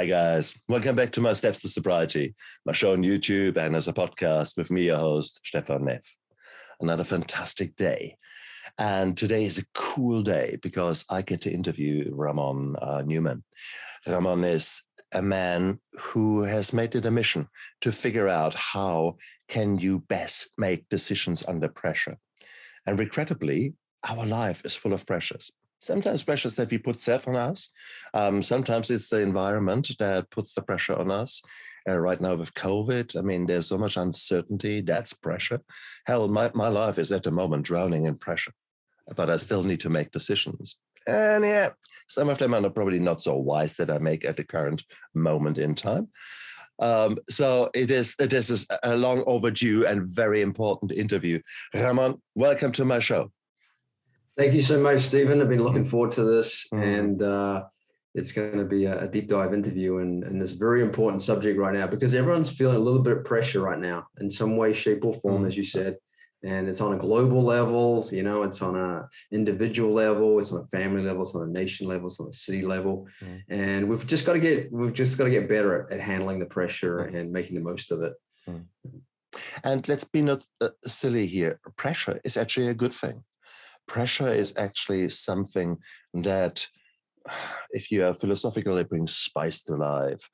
Hi guys, welcome back to my Steps to Sobriety, my show on YouTube and as a podcast with me, your host, Stefan Neff. Another fantastic day. And today is a cool day because I get to interview Raamon Newman. Raamon is a man who has made it a mission to figure out how can you best make decisions under pressure. And regrettably, our life is full of pressures. Sometimes pressures that we put self on us. Sometimes it's the environment that puts the pressure on us. Right now with COVID, I mean, there's so much uncertainty. That's pressure. Hell, my life is at the moment drowning in pressure, but I still need to make decisions. And yeah, some of them are probably not so wise that I make at the current moment in time. So it is a long overdue and very important interview. Raamon, welcome to my show. Thank you so much, Stephen. I've been looking forward to this, and it's going to be a deep dive interview and this very important subject right now because everyone's feeling a little bit of pressure right now in some way, shape, or form, as you said. And it's on a global level, you know, it's on an individual level, it's on a family level, it's on a nation level, it's on a city level, and we've just got to get better at handling the pressure and making the most of it. And let's be not silly here. Pressure is actually a good thing. Pressure is actually something that, if you are philosophical, it brings spice to life.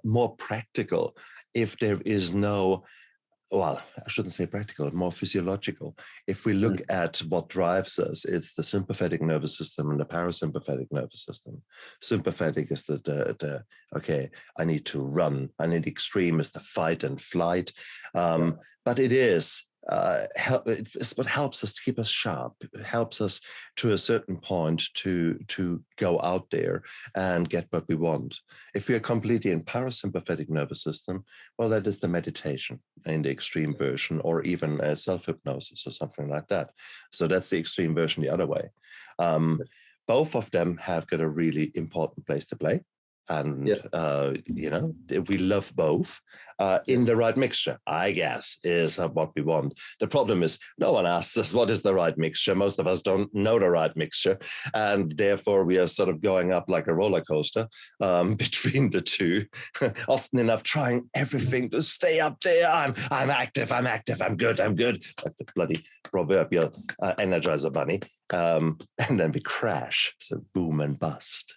More practical, if there is no, well, I shouldn't say practical, more physiological. If we look at what drives us, it's the sympathetic nervous system and the parasympathetic nervous system. Sympathetic is the okay, I need to run. I need extreme is the fight and flight. But it is, it's what helps us to keep us sharp. It helps us to a certain point to go out there and get what we want. If we are completely in parasympathetic nervous system, well, that is the meditation in the extreme version, or even a self-hypnosis or something like that. So that's the extreme version the other way. Both of them have got a really important place to play. And, you know, we love both in the right mixture, I guess, is what we want. The problem is no one asks us what is the right mixture. Most of us don't know the right mixture. And therefore, we are sort of going up like a roller coaster between the two, often enough trying everything to stay up there. I'm active, I'm good. Like the bloody proverbial Energizer bunny. And then we crash. So boom and bust.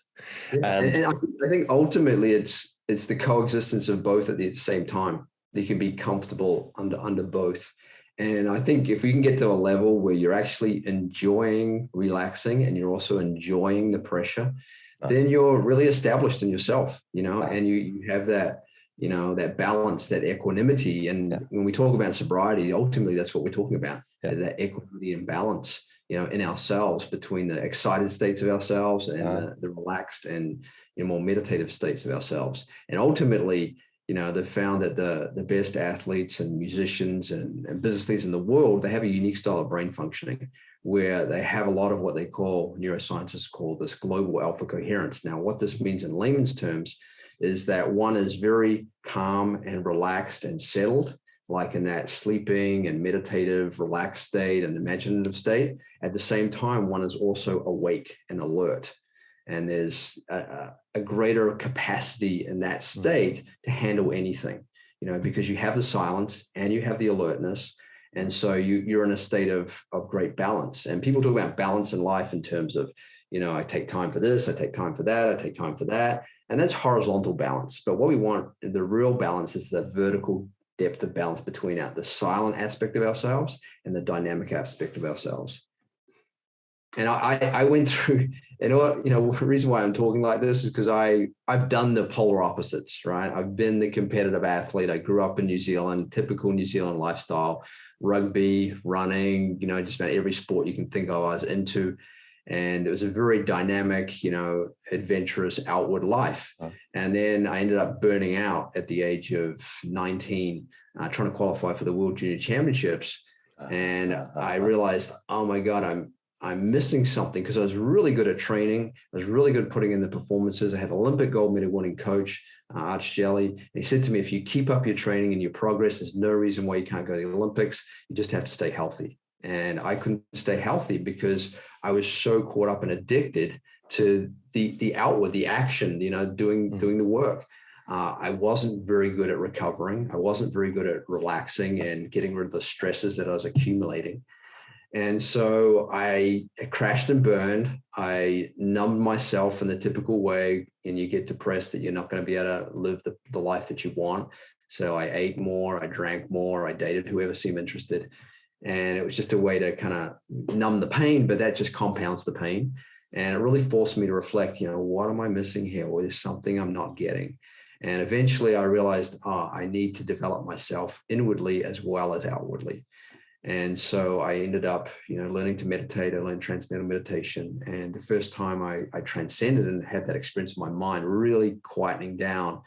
And I think ultimately it's the coexistence of both at the same time. You can be comfortable under both. And I think if we can get to a level where you're actually enjoying relaxing and you're also enjoying the pressure, then you're really established in yourself, you know, and you have that, you know, that balance, that equanimity. And when we talk about sobriety, ultimately that's what we're talking about, that equanimity and balance, you know, in ourselves, between the excited states of ourselves and the relaxed and, you know, more meditative states of ourselves. And ultimately, you know, they've found that the best athletes and musicians and business leaders in the world, they have a unique style of brain functioning where they have a lot of what they call, neuroscientists call this global alpha coherence. Now, what this means in layman's terms is that one is very calm and relaxed and settled, like in that sleeping and meditative, relaxed state and imaginative state. At the same time, one is also awake and alert. And there's a greater capacity in that state to handle anything, you know, because you have the silence and you have the alertness. And so you're in a state of great balance. And people talk about balance in life in terms of, you know, I take time for this, I take time for that, I take time for that. And that's horizontal balance. But what we want, the real balance, is the vertical depth of balance between the silent aspect of ourselves and the dynamic aspect of ourselves. And I went through, and you know, the reason why I'm talking like this is because I've done the polar opposites, right? I've been the competitive athlete. I grew up in New Zealand, typical New Zealand lifestyle, rugby, running, you know, just about every sport you can think of I was into. And it was a very dynamic, you know, adventurous outward life. And then I ended up burning out at the age of 19, trying to qualify for the World Junior Championships. And I realized, oh my God, I'm missing something, because I was really good at training. I was really good at putting in the performances. I had Olympic gold medal winning coach, Arch Jelly. And he said to me, if you keep up your training and your progress, there's no reason why you can't go to the Olympics. You just have to stay healthy. And I couldn't stay healthy because I was so caught up and addicted to the outward, the action, doing the work. I wasn't very good at recovering. I wasn't very good at relaxing and getting rid of the stresses that I was accumulating. And so I crashed and burned. I numbed myself in the typical way, and you get depressed that you're not going to be able to live the life that you want. So I ate more, I drank more, I dated whoever seemed interested. And it was just a way to kind of numb the pain, but that just compounds the pain. And it really forced me to reflect, what am I missing here? Or is something I'm not getting? And eventually I realized, I need to develop myself inwardly as well as outwardly. And so I ended up, learning to meditate. I learned transcendental meditation. And the first time I transcended and had that experience in my mind, really quietening down,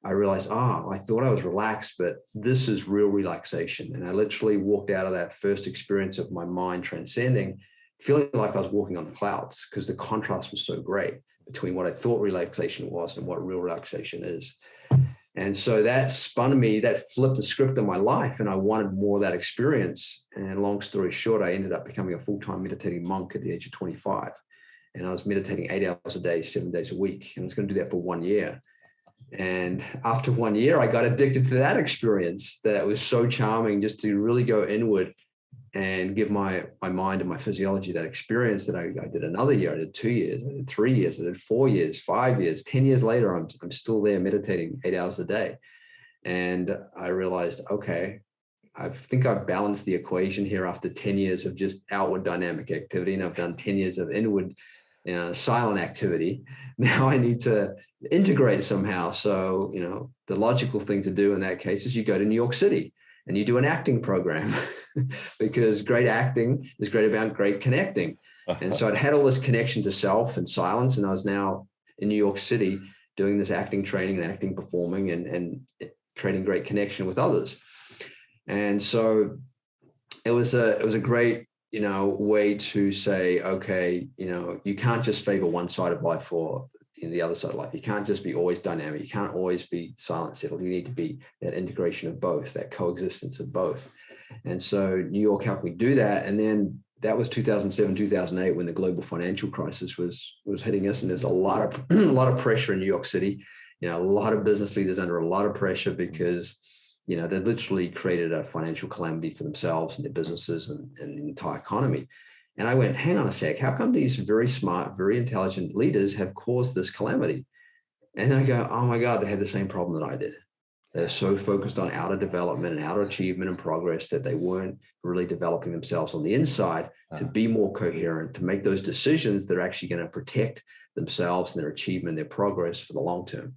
I realized, I thought I was relaxed, but this is real relaxation. And I literally walked out of that first experience of my mind transcending, feeling like I was walking on the clouds, because the contrast was so great between what I thought relaxation was and what real relaxation is. And so that spun me, that flipped the script of my life, and I wanted more of that experience. And long story short, I ended up becoming a full-time meditating monk at the age of 25. And I was meditating 8 hours a day, 7 days a week. And I was going to do that for 1 year. And after 1 year, I got addicted to that experience. That was so charming, just to really go inward and give my mind and my physiology that experience. That I did another year, I did 2 years, I did 3 years, I did 4 years, 5 years, 10 years later, I'm still there meditating 8 hours a day. And I realized, okay, I think I've balanced the equation here after 10 years of just outward dynamic activity. And I've done 10 years of inward silent activity. Now I need to integrate somehow. So, the logical thing to do in that case is you go to New York City and you do an acting program because great acting is great about great connecting. And so I'd had all this connection to self and silence. And I was now in New York City doing this acting training and acting performing and creating great connection with others. And so it was a great, way to say, okay, you can't just favor one side of life or the other side of life. You can't just be always dynamic. You can't always be silent, settled. You need to be that integration of both, that coexistence of both. And so New York helped me do that. And then that was 2007, 2008, when the global financial crisis was hitting us. And there's a lot of pressure in New York City. A lot of business leaders under a lot of pressure because they literally created a financial calamity for themselves and their businesses and the entire economy. And I went, hang on a sec, how come these very smart, very intelligent leaders have caused this calamity? And I go, oh my God, they had the same problem that I did. They're so focused on outer development and outer achievement and progress that they weren't really developing themselves on the inside to be more coherent, to make those decisions that are actually going to protect themselves and their achievement, their progress for the long term.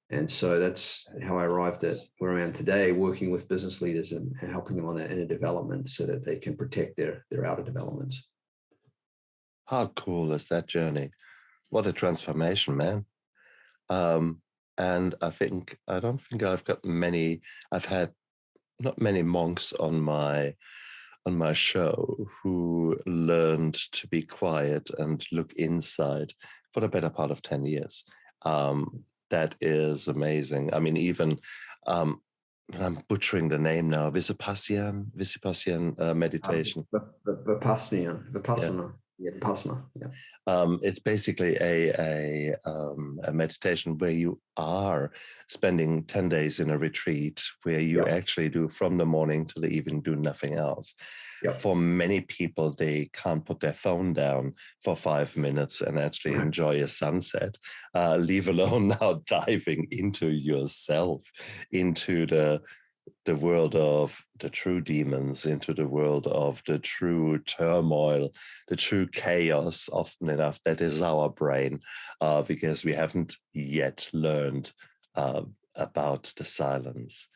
And so that's how I arrived at where I am today, working with business leaders and helping them on that inner development so that they can protect their outer developments. How cool is that journey? What a transformation, man. And I don't think I've had not many monks on my show who learned to be quiet and look inside for the better part of 10 years. That is amazing. I mean, even I'm butchering the name now. Vipassana meditation. Vipassana. Yeah, Vipassana. Yeah. It's basically a meditation where you are spending 10 days in a retreat where you actually do from the morning to the evening, do nothing else. Yep. For many people, they can't put their phone down for 5 minutes and actually enjoy a sunset, leave alone now diving into yourself, into the world of the true demons, into the world of the true turmoil, the true chaos. Often enough, that is our brain, because we haven't yet learned about the silence.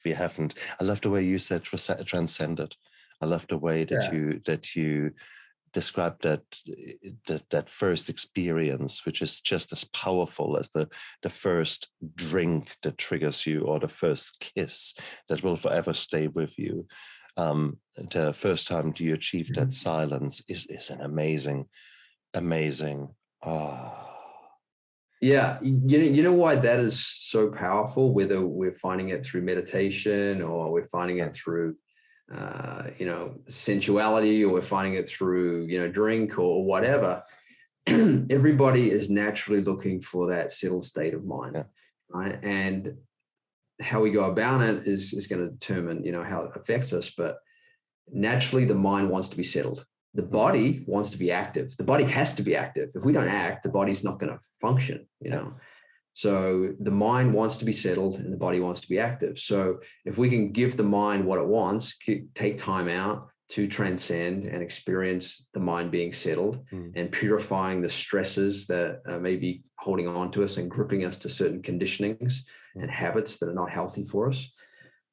We haven't. I love the way you said transcended. I love the way that you described that first experience, which is just as powerful as the first drink that triggers you, or the first kiss that will forever stay with you. The first time you achieve that silence is an amazing. Yeah, you know why that is so powerful, whether we're finding it through meditation or we're finding it through sensuality, or we're finding it through drink or whatever. everybody is naturally looking for that settled state of mind, right? And how we go about it is going to determine, how it affects us. But naturally, the mind wants to be settled. The body wants to be active. The body has to be active. If we don't act, the body's not going to function, So the mind wants to be settled and the body wants to be active. So if we can give the mind what it wants, take time out to transcend and experience the mind being settled and purifying the stresses that may be holding on to us and gripping us to certain conditionings and habits that are not healthy for us,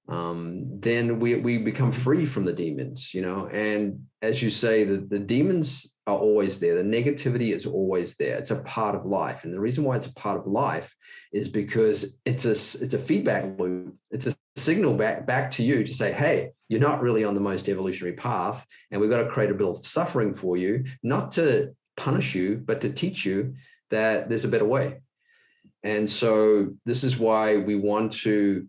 then we become free from the demons, and as you say, the demons are always there. The negativity is always there. It's a part of life. And the reason why it's a part of life is because it's a feedback loop. It's a signal back to you to say, hey, you're not really on the most evolutionary path. And we've got to create a bit of suffering for you, not to punish you, but to teach you that there's a better way. And so this is why we want to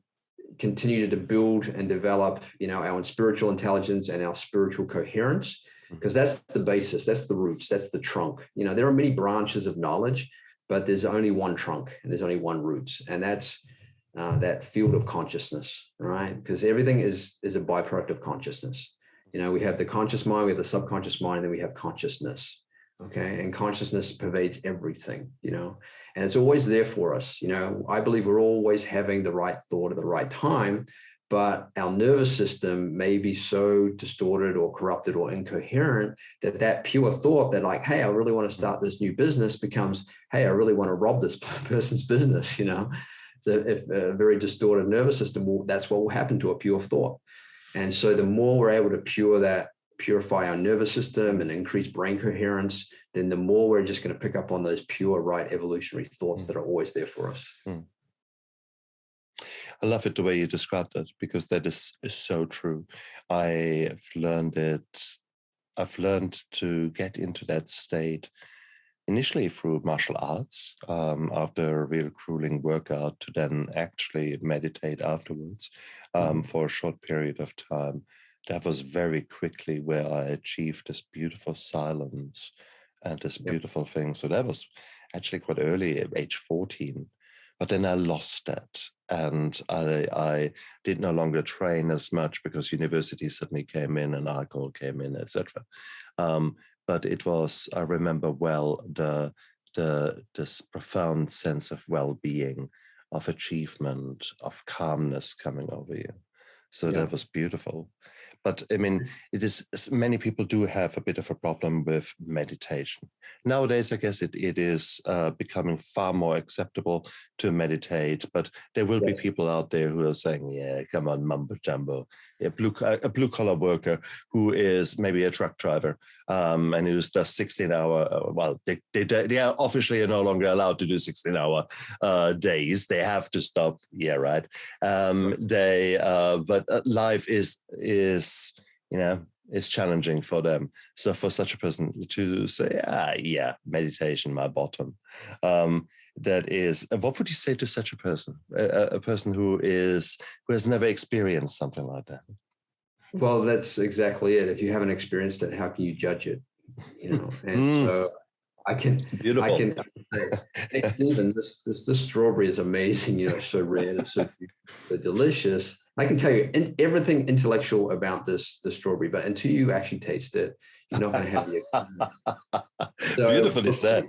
continue to build and develop, our own spiritual intelligence and our spiritual coherence, because that's the basis, that's the roots, that's the trunk. There are many branches of knowledge, but there's only one trunk and there's only one roots, and that's that field of consciousness, right? Because everything is a byproduct of consciousness. We have the conscious mind, we have the subconscious mind, and then we have consciousness. Okay. And consciousness pervades everything, and it's always there for us. I believe we're always having the right thought at the right time, but our nervous system may be so distorted or corrupted or incoherent that pure thought that like, hey, I really want to start this new business becomes, hey, I really want to rob this person's business, So if a very distorted nervous system, that's what will happen to a pure thought. And so the more we're able to purify our nervous system and increase brain coherence, then the more we're just going to pick up on those pure, right evolutionary thoughts that are always there for us. I love it the way you described it, because that is so true. I've learned to get into that state initially through martial arts, after a real grueling workout, to then actually meditate afterwards for a short period of time. That was very quickly where I achieved this beautiful silence and this beautiful thing. So that was actually quite early, at age 14. But then I lost that, and I did no longer train as much because university suddenly came in and alcohol came in, etc. But it was, I remember well, this profound sense of well-being, of achievement, of calmness coming over you. So that was beautiful. But I mean, many people do have a bit of a problem with meditation. Nowadays, I guess it is becoming far more acceptable to meditate, but there will be people out there who are saying, yeah, come on, mumbo jumbo. A blue collar worker who is maybe a truck driver and who's does 16-hour, well, they are officially no longer allowed to do 16-hour days. They have to stop. Yeah, right. But life is challenging for them. So for such a person to say, meditation, my bottom, that is, what would you say to such a person, a person who has never experienced something like that? Well, that's exactly it. If you haven't experienced it, how can you judge it? And so I can say, hey, Stephen, this strawberry is amazing. It's so rare, it's so delicious. I can tell you everything intellectual about the strawberry, but until you actually taste it, you're not going to have the experience. So beautifully said.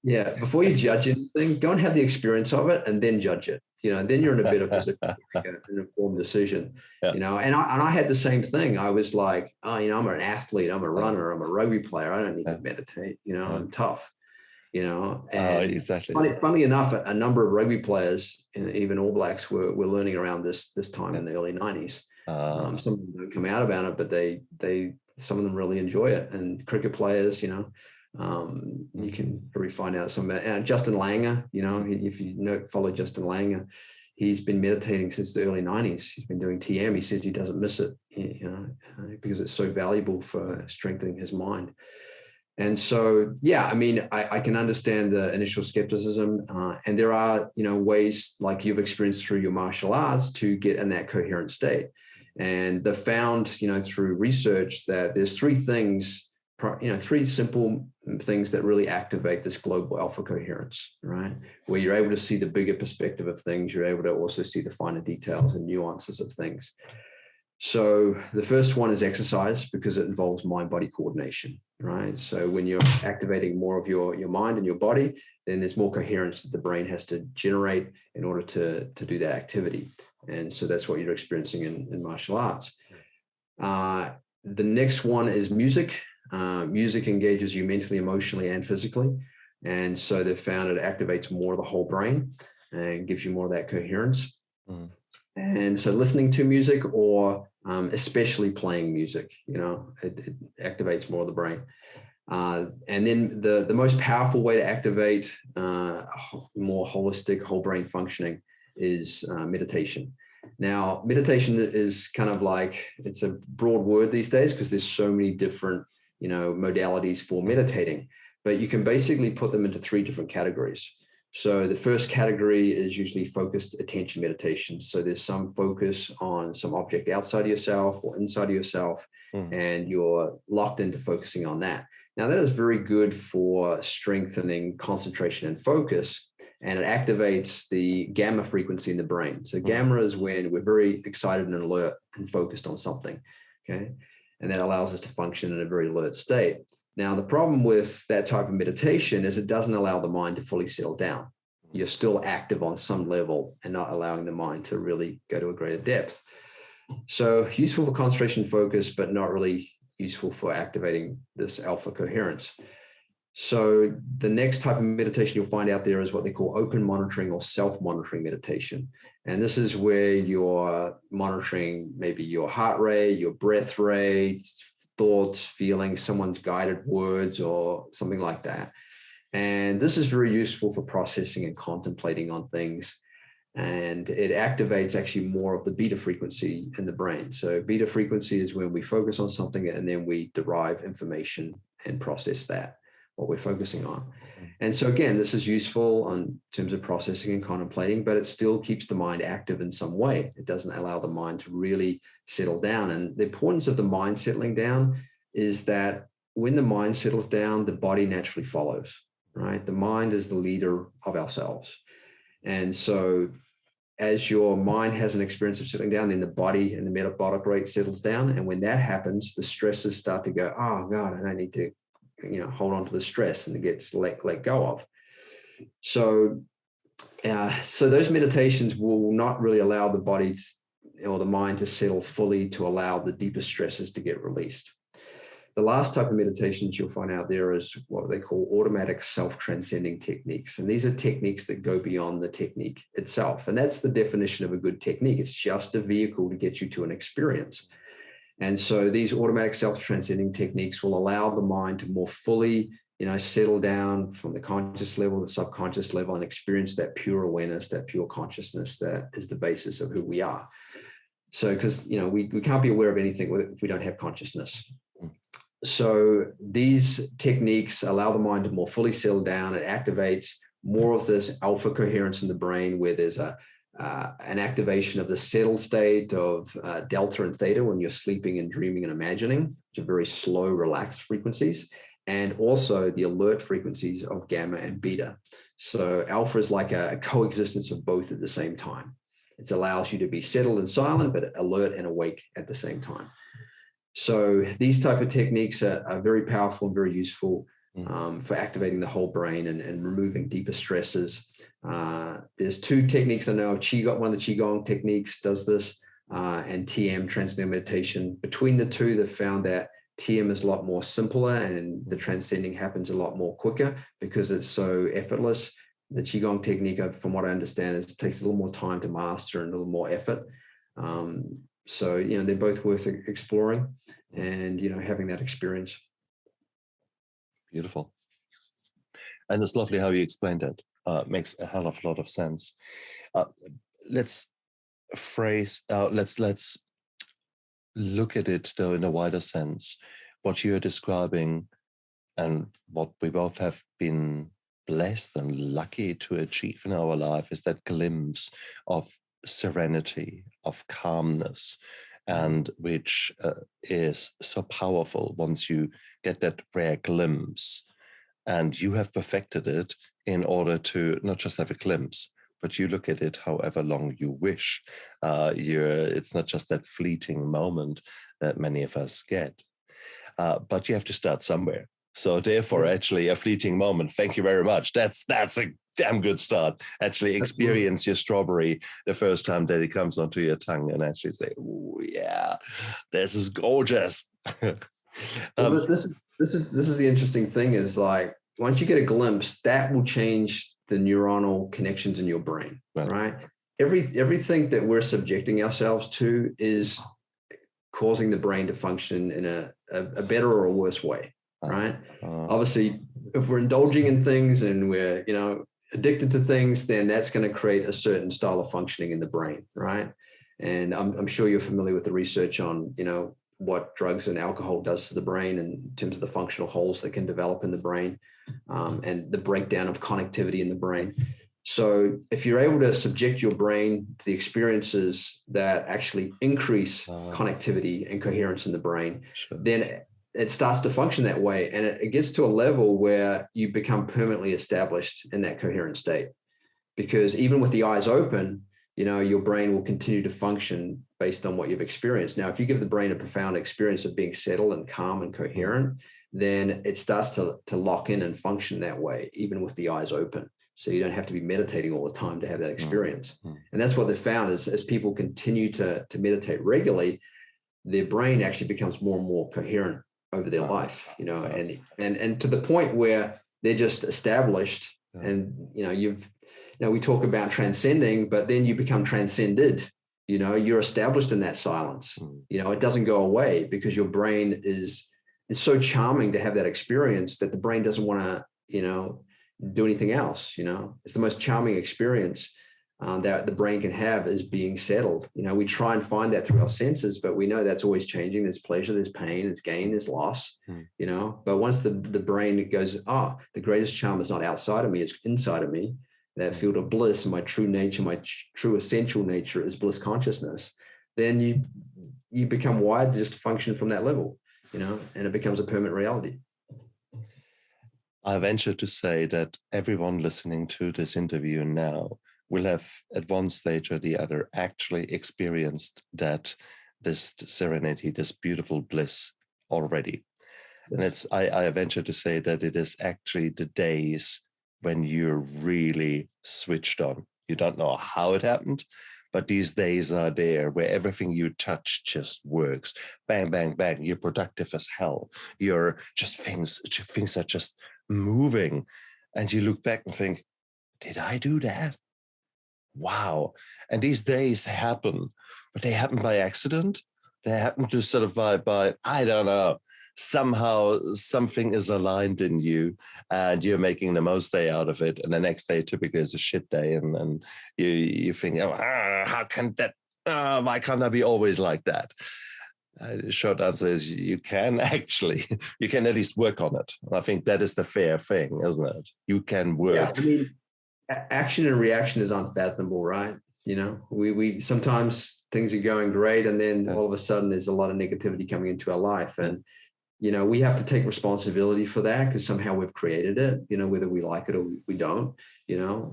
Yeah, before you judge anything, go and have the experience of it and then judge it. And then you're in a better position to make an informed decision. And I had the same thing. I was like, I'm an athlete, I'm a runner, I'm a rugby player. I don't need to meditate. I'm tough. And exactly. Funnily enough, a number of rugby players and even All Blacks were learning around this time in the early 90s. Some of them don't come out about it, but some of them really enjoy it. And cricket players, you can probably find out some about Justin Langer. If you follow Justin Langer, he's been meditating since the early 90s. He's been doing TM. He says he doesn't miss it, because it's so valuable for strengthening his mind. And so, I can understand the initial skepticism, and there are, ways like you've experienced through your martial arts to get in that coherent state. And they've found, through research that there's three things three simple things that really activate this global alpha coherence, right? Where you're able to see the bigger perspective of things. You're able to also see the finer details and nuances of things. So the first one is exercise, because it involves mind-body coordination, right? So when you're activating more of your mind and your body, then there's more coherence that the brain has to generate in order to do that activity. And so that's what you're experiencing in martial arts. The next one is music. Music engages you mentally, emotionally, and physically. And so they've found it activates more of the whole brain and gives you more of that coherence. Mm. And so listening to music, or especially playing music, it activates more of the brain. And then the most powerful way to activate more holistic whole brain functioning is meditation. Now, meditation is kind of like, it's a broad word these days because there's so many different, modalities for meditating, but you can basically put them into three different categories. So the first category is usually focused attention meditation. So there's some focus on some object outside of yourself or inside of yourself, and you're locked into focusing on that. Now, that is very good for strengthening concentration and focus, and it activates the gamma frequency in the brain. So gamma is when we're very excited and alert and focused on something, okay? And that allows us to function in a very alert state. Now, the problem with that type of meditation is it doesn't allow the mind to fully settle down. You're still active on some level and not allowing the mind to really go to a greater depth. So useful for concentration and focus, but not really useful for activating this alpha coherence. So the next type of meditation you'll find out there is what they call open monitoring or self-monitoring meditation. And this is where you're monitoring maybe your heart rate, your breath rate, thoughts, feelings, someone's guided words, or something like that. And this is very useful for processing and contemplating on things. And it activates actually more of the beta frequency in the brain. So beta frequency is when we focus on something and then we derive information and process that, what we're focusing on. And so again, this is useful in terms of processing and contemplating, but it still keeps the mind active in some way. It doesn't allow the mind to really settle down. And the importance of the mind settling down is that when the mind settles down, the body naturally follows, right? The mind is the leader of ourselves. And so as your mind has an experience of settling down, then the body and the metabolic rate settles down. And when that happens, the stresses start to go, oh God, I don't need to hold on to the stress, and it gets let go of. So those meditations will not really allow the body or the mind to settle fully to allow the deeper stresses to get released. The last type of meditations you'll find out there is what they call automatic self-transcending techniques. And these are techniques that go beyond the technique itself. And that's the definition of a good technique. It's just a vehicle to get you to an experience. And so these automatic self-transcending techniques will allow the mind to more fully, settle down from the conscious level, the subconscious level, and experience that pure awareness, that pure consciousness that is the basis of who we are. So, because, we can't be aware of anything if we don't have consciousness. So these techniques allow the mind to more fully settle down. It activates more of this alpha coherence in the brain, where there's an activation of the settled state of delta and theta when you're sleeping and dreaming and imagining, which are very slow, relaxed frequencies, and also the alert frequencies of gamma and beta. So alpha is like a coexistence of both at the same time. It allows you to be settled and silent, but alert and awake at the same time. So these type of techniques are very powerful and very useful for activating the whole brain and removing deeper stresses. There's two techniques I know of. Qigong, one of the Qigong techniques does this, and TM, Transcendental Meditation. Between the two, they've found that TM is a lot more simpler and the transcending happens a lot more quicker because it's so effortless. The Qigong technique, from what I understand, it takes a little more time to master and a little more effort. So, they're both worth exploring and, having that experience. Beautiful. And it's lovely how you explained it. Makes a hell of a lot of sense. Let's look at it though in a wider sense. What you're describing and what we both have been blessed and lucky to achieve in our life is that glimpse of serenity, of calmness, and which is so powerful once you get that rare glimpse, and you have perfected it in order to not just have a glimpse, but you look at it however long you wish. It's not just that fleeting moment that many of us get, but you have to start somewhere. So therefore, actually, a fleeting moment. Thank you very much. That's a damn good start. Actually, experience your strawberry the first time that it comes onto your tongue, and actually say, "Oh yeah, this is gorgeous." Well, this is the interesting thing is like once you get a glimpse, that will change the neuronal connections in your brain, right? Everything that we're subjecting ourselves to is causing the brain to function in a better or a worse way, right? Obviously, if we're indulging in things and we're, addicted to things, then that's going to create a certain style of functioning in the brain, right? And I'm sure you're familiar with the research on, what drugs and alcohol does to the brain in terms of the functional holes that can develop in the brain, and the breakdown of connectivity in the brain. So if you're able to subject your brain to the experiences that actually increase connectivity and coherence in the brain, then it starts to function that way. And it gets to a level where you become permanently established in that coherent state. Because even with the eyes open, your brain will continue to function based on what you've experienced. Now, if you give the brain a profound experience of being settled and calm and coherent, then it starts to lock in and function that way, even with the eyes open. So you don't have to be meditating all the time to have that experience. And that's what they found is as people continue to meditate regularly, their brain actually becomes more and more coherent over their life, and to the point where they're just established. And, we talk about transcending, but then you become transcended, you're established in that silence. It doesn't go away because your brain it's so charming to have that experience that the brain doesn't want to, do anything else. It's the most charming experience that the brain can have is being settled. We try and find that through our senses, but we know that's always changing. There's pleasure, there's pain, there's gain, there's loss, but once the brain goes, the greatest charm is not outside of me, it's inside of me. That field of bliss, my true nature, my true essential nature is bliss consciousness. Then you become wired just to function from that level, and it becomes a permanent reality. I venture to say that everyone listening to this interview now will have at one stage or the other actually experienced this serenity, this beautiful bliss already. Yes. And I venture to say that it is actually the days when you're really switched on. You don't know how it happened, but these days are there where everything you touch just works. Bang, bang, bang. You're productive as hell. You're just things are just moving. And you look back and think, did I do that? Wow. And these days happen, but they happen by accident. They happen to sort of by I don't know, somehow something is aligned in you and you're making the most day out of it. And the next day typically is a shit day. And you think, how can that, why can't I be always like that? The short answer is you can at least work on it. I think that is the fair thing, isn't it? You can work. Yeah, I mean, action and reaction is unfathomable, right? We sometimes things are going great and then all of a sudden there's a lot of negativity coming into our life. And, we have to take responsibility for that because somehow we've created it, whether we like it or we don't,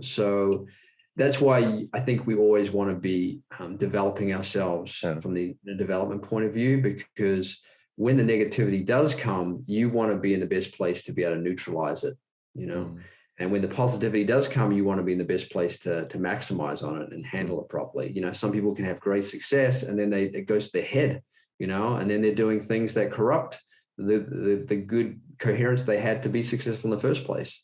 so that's why I think we always want to be developing ourselves from the development point of view, because when the negativity does come, you want to be in the best place to be able to neutralize it, And when the positivity does come, you want to be in the best place to maximize on it and handle it properly. Some people can have great success and then it goes to their head, and then they're doing things that corrupt the good coherence they had to be successful in the first place.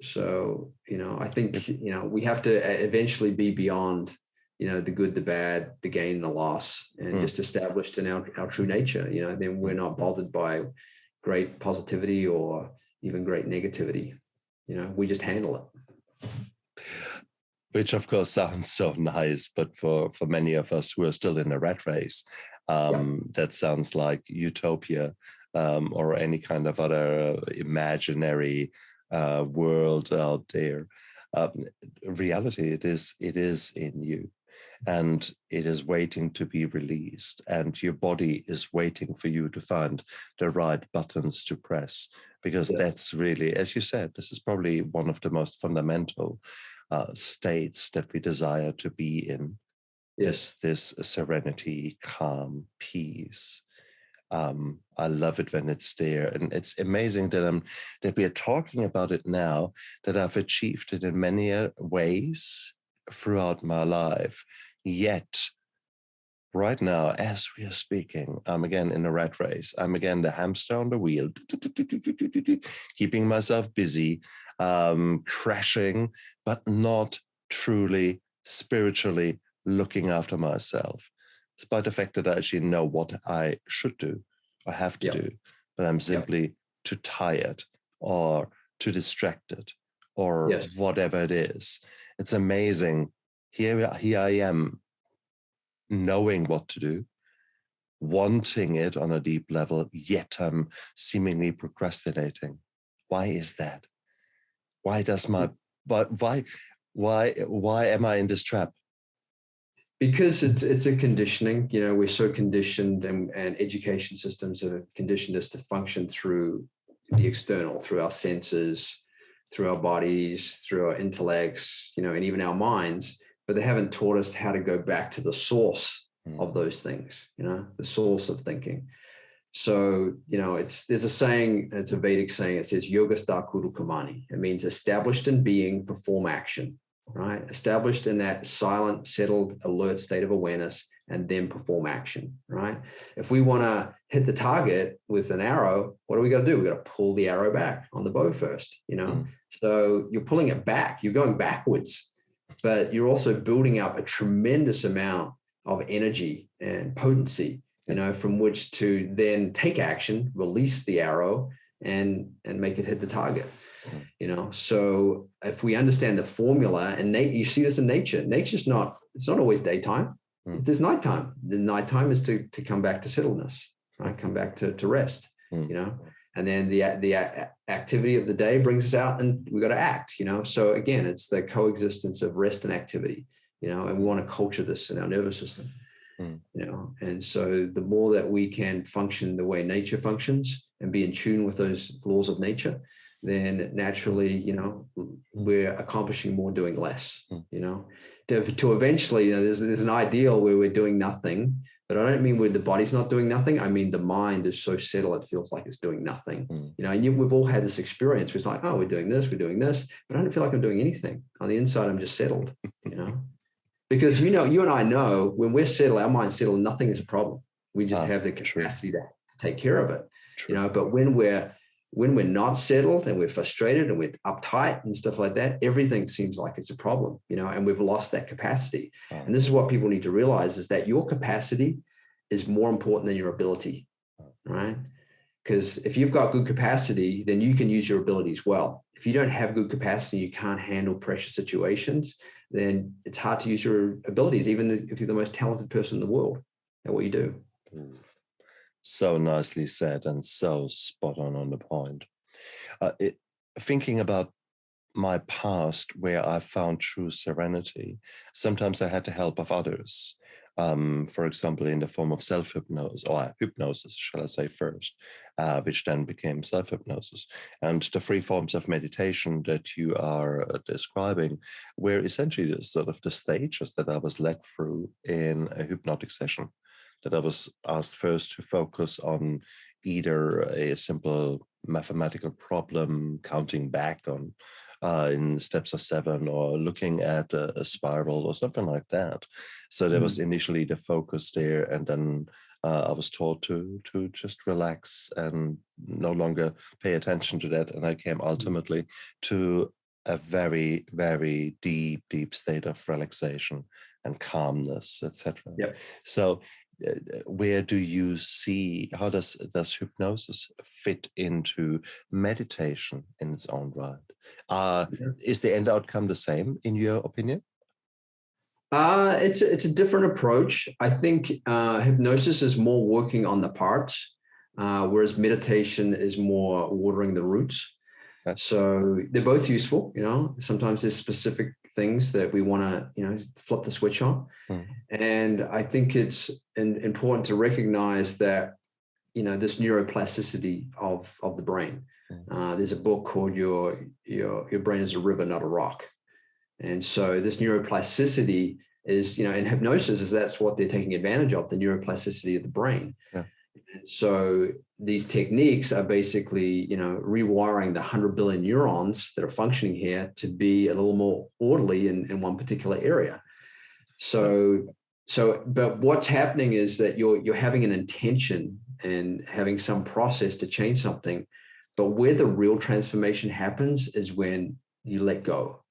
So, I think, we have to eventually be beyond, the good, the bad, the gain, the loss, and just established in our true nature, then we're not bothered by great positivity or even great negativity. We just handle it. Which of course sounds so nice, but for many of us who are still in a rat race, that sounds like utopia, or any kind of other imaginary world out there. Reality, it is in you. and it is waiting to be released, and your body is waiting for you to find the right buttons to press, because that's really, as you said, this is probably one of the most fundamental states that we desire to be in. This serenity, calm, peace. I love it when it's there, and it's amazing that we are talking about it now, that I've achieved it in many ways throughout my life. Yet, right now, as we are speaking, I'm again in a rat race. I'm again the hamster on the wheel, keeping myself busy, crashing, but not truly spiritually looking after myself, despite the fact that I actually know what I should do or have to do, but I'm simply too tired or too distracted or whatever it is. It's amazing. Here I am, knowing what to do, wanting it on a deep level, yet I'm seemingly procrastinating. Why is that? Why am I in this trap? Because it's a conditioning. You know, we're so conditioned, and education systems have conditioned us to function through the external, through our senses, through our bodies, through our intellects, you know, and even our minds, but they haven't taught us how to go back to the source of those things, you know, the source of thinking. So, you know, there's a saying, it's a Vedic saying, it says yoga sta kuru kamani. It means established in being, perform action, right? Established in that silent, settled, alert state of awareness, and then perform action, right? If we want to hit the target with an arrow, what do we got to do? We got to pull the arrow back on the bow first, you know? So you're pulling it back, you're going backwards, but you're also building up a tremendous amount of energy and potency, you know, from which to then take action, release the arrow, and make it hit the target, you know. So if we understand the formula, and you see this in nature, it's not always daytime. There's nighttime. The nighttime is to come back to settledness, right? Come back to rest, you know. And then the activity of the day brings us out, and we got to act, you know. So again, it's the coexistence of rest and activity, you know, and we want to culture this in our nervous system, you know. And so the more that we can function the way nature functions and be in tune with those laws of nature, then naturally, you know, we're accomplishing more doing less, you know, to eventually, you know, there's an ideal where we're doing nothing. But I don't mean where the body's not doing nothing. I mean, the mind is so settled, it feels like it's doing nothing. You know, and we've all had this experience where it's like, oh, we're doing this, but I don't feel like I'm doing anything. On the inside, I'm just settled, you know, because, you know, you and I know when we're settled, our mind's settled, nothing is a problem. We just have the capacity to take care of it, you know. But when we're not settled and we're frustrated and we're uptight and stuff like that, everything seems like it's a problem, you know, and we've lost that capacity. And this is what people need to realize, is that your capacity is more important than your ability, right? Because if you've got good capacity, then you can use your abilities well. If you don't have good capacity, you can't handle pressure situations, then it's hard to use your abilities, even if you're the most talented person in the world at what you do. So nicely said, and so spot on the point. Thinking about my past, where I found true serenity, sometimes I had the help of others. For example, in the form of self-hypnosis, or hypnosis, shall I say first, which then became self-hypnosis. And the three forms of meditation that you are describing were essentially sort of the stages that I was led through in a hypnotic session, that I was asked first to focus on either a simple mathematical problem, counting back on in steps of 7, or looking at a spiral or something like that. So there was initially the focus there, and then I was told to just relax and no longer pay attention to that. And I came ultimately to a very, very deep state of relaxation and calmness, etc. So where do you see, how does hypnosis fit into meditation in its own right? Is the end outcome the same, in your opinion? It's a different approach. I think hypnosis is more working on the parts, whereas meditation is more watering the roots. So they're both useful, you know. Sometimes there's specific things that we want to, flip the switch on. And I think it's important to recognize that, this neuroplasticity of the brain. There's a book called Your Brain is a River, Not a Rock. And so this neuroplasticity is, in hypnosis, is that's what they're taking advantage of, the neuroplasticity of the brain. Yeah. And so these techniques are basically, rewiring the 100 billion neurons that are functioning here to be a little more orderly in one particular area. But what's happening is that you're having an intention and having some process to change something. But where the real transformation happens is when you let go.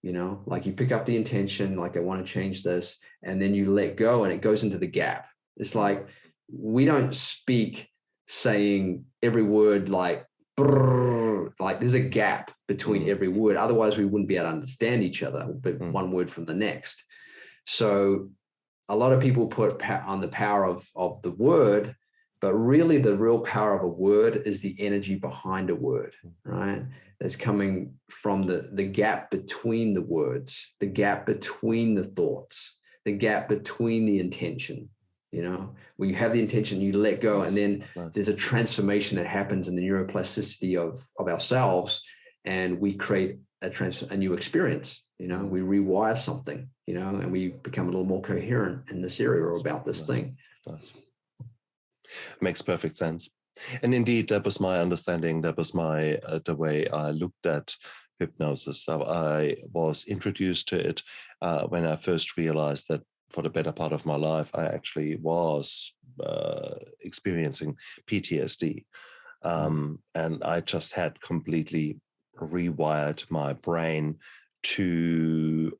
Like you pick up the intention, like I want to change this, and then you let go and it goes into the gap. It's like we don't speak saying every word like brrr, like there's a gap between every word. Otherwise, we wouldn't be able to understand each other, but one word from the next. So a lot of people put on the power of the word, but really the real power of a word is the energy behind a word, right? That's coming from the gap between the words, the gap between the thoughts, the gap between the intention. When you have the intention, you let go, and then there's a transformation that happens in the neuroplasticity of ourselves, and we create a new experience. We rewire something, and we become a little more coherent in this area or about this thing. Makes perfect sense. And indeed, that was my understanding. That was the way I looked at hypnosis. So I was introduced to it when I first realized that for the better part of my life, I actually was experiencing PTSD. And I just had completely rewired my brain to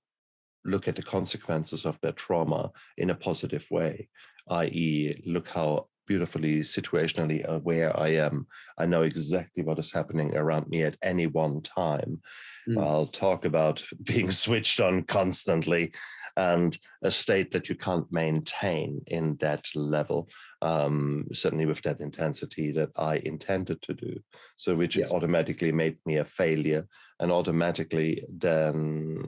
look at the consequences of that trauma in a positive way, i.e., look how beautifully situationally aware I am. I know exactly what is happening around me at any one time. I'll talk about being switched on constantly and a state that you can't maintain in that level, certainly with that intensity that I intended to do. So which automatically made me a failure and automatically then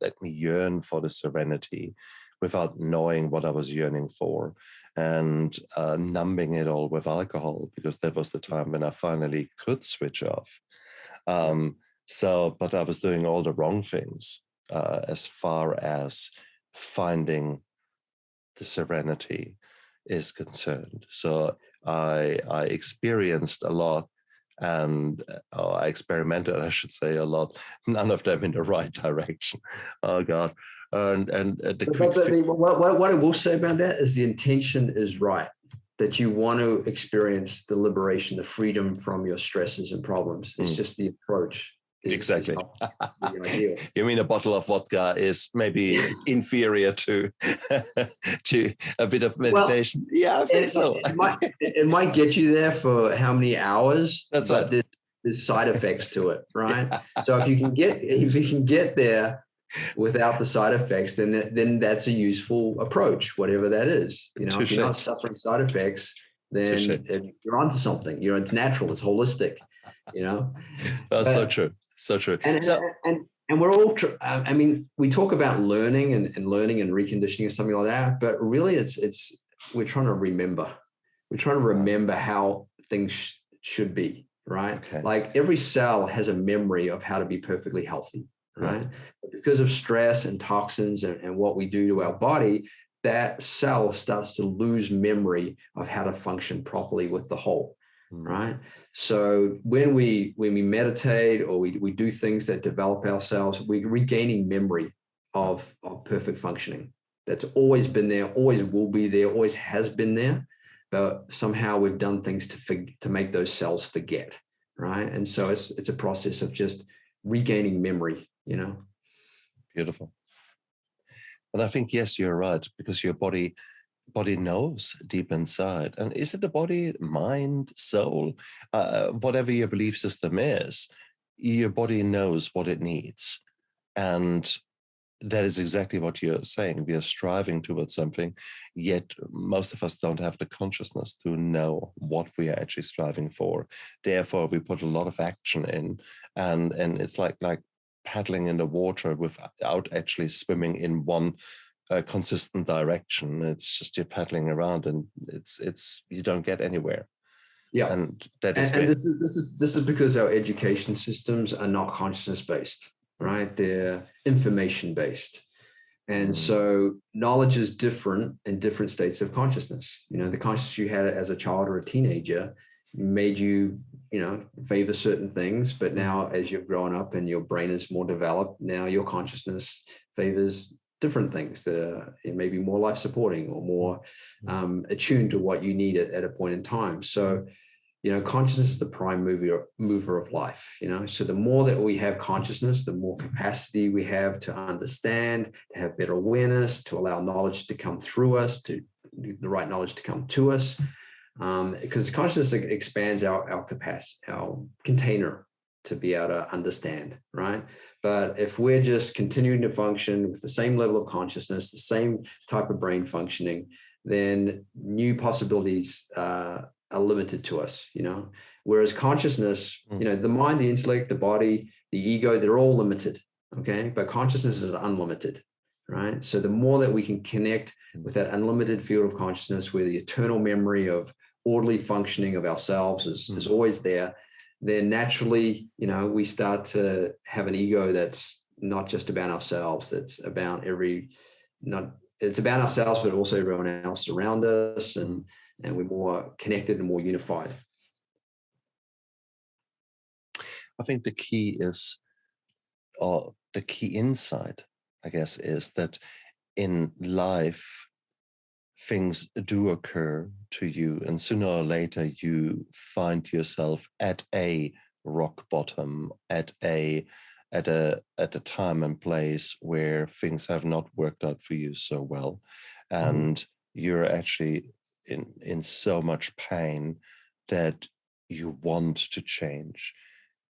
let me yearn for the serenity without knowing what I was yearning for, and numbing it all with alcohol, because that was the time when I finally could switch off. But I was doing all the wrong things as far as finding the serenity is concerned. So I experienced a lot, and I experimented, I should say, a lot, none of them in the right direction. Oh God. And what I will say about that is the intention is right, that you want to experience the liberation, the freedom from your stresses and problems. It's just the approach. Exactly. You mean a bottle of vodka is maybe inferior to a bit of meditation? Well, yeah, I think so. It might get you there for how many hours? That's right. There's side effects to it, right? So if you can get there without the side effects, then that's a useful approach, whatever that is. If you're not suffering side effects, then you're onto something. It's natural, it's holistic. That's so true. So true. And we're all, we talk about learning and learning and reconditioning or something like that, but really we're trying to remember. We're trying to remember how things should be, right? Okay. Like every cell has a memory of how to be perfectly healthy, right? But because of stress and toxins and what we do to our body, that cell starts to lose memory of how to function properly with the whole. Right. So when we meditate or we do things that develop ourselves, we're regaining memory of perfect functioning. That's always been there, always will be there, always has been there. But somehow we've done things to make those cells forget. Right. And so it's a process of just regaining memory, Beautiful. And I think, yes, you're right, because your body knows deep inside. And is it the body, mind, soul, whatever your belief system is, your body knows what it needs. And that is exactly what you're saying. We are striving towards something, yet most of us don't have the consciousness to know what we are actually striving for. Therefore, we put a lot of action in, and it's like paddling in the water without actually swimming in one consistent direction. It's just you're paddling around, and it's you don't get anywhere. Yeah, and that is and this is because our education systems are not consciousness based, right? They're information based. And so knowledge is different in different states of consciousness. You know, the consciousness you had as a child or a teenager made you, you know, favor certain things. But now as you've grown up and your brain is more developed, now your consciousness favors different things that are maybe more life supporting or more attuned to what you need at a point in time. So, you know, consciousness is the prime mover of life, you know. So the more that we have consciousness, the more capacity we have to understand, to have better awareness, to allow knowledge to come through us, to the right knowledge to come to us. Because consciousness expands our capacity, our container to be able to understand, right? But if we're just continuing to function with the same level of consciousness, the same type of brain functioning, then new possibilities are limited to us, you know. Whereas consciousness, you know, the mind, the intellect, the body, the ego, they're all limited, okay? But consciousness is unlimited, right? So the more that we can connect with that unlimited field of consciousness, where the eternal memory of orderly functioning of ourselves is always there, then naturally, you know, we start to have an ego that's not just about ourselves, that's about it's about ourselves, but also everyone else around us, and we're more connected and more unified. I think the key is, or the key insight, I guess, is that in life, things do occur to you, and sooner or later you find yourself at a rock bottom, at a time and place where things have not worked out for you so well, and you're actually in so much pain that you want to change.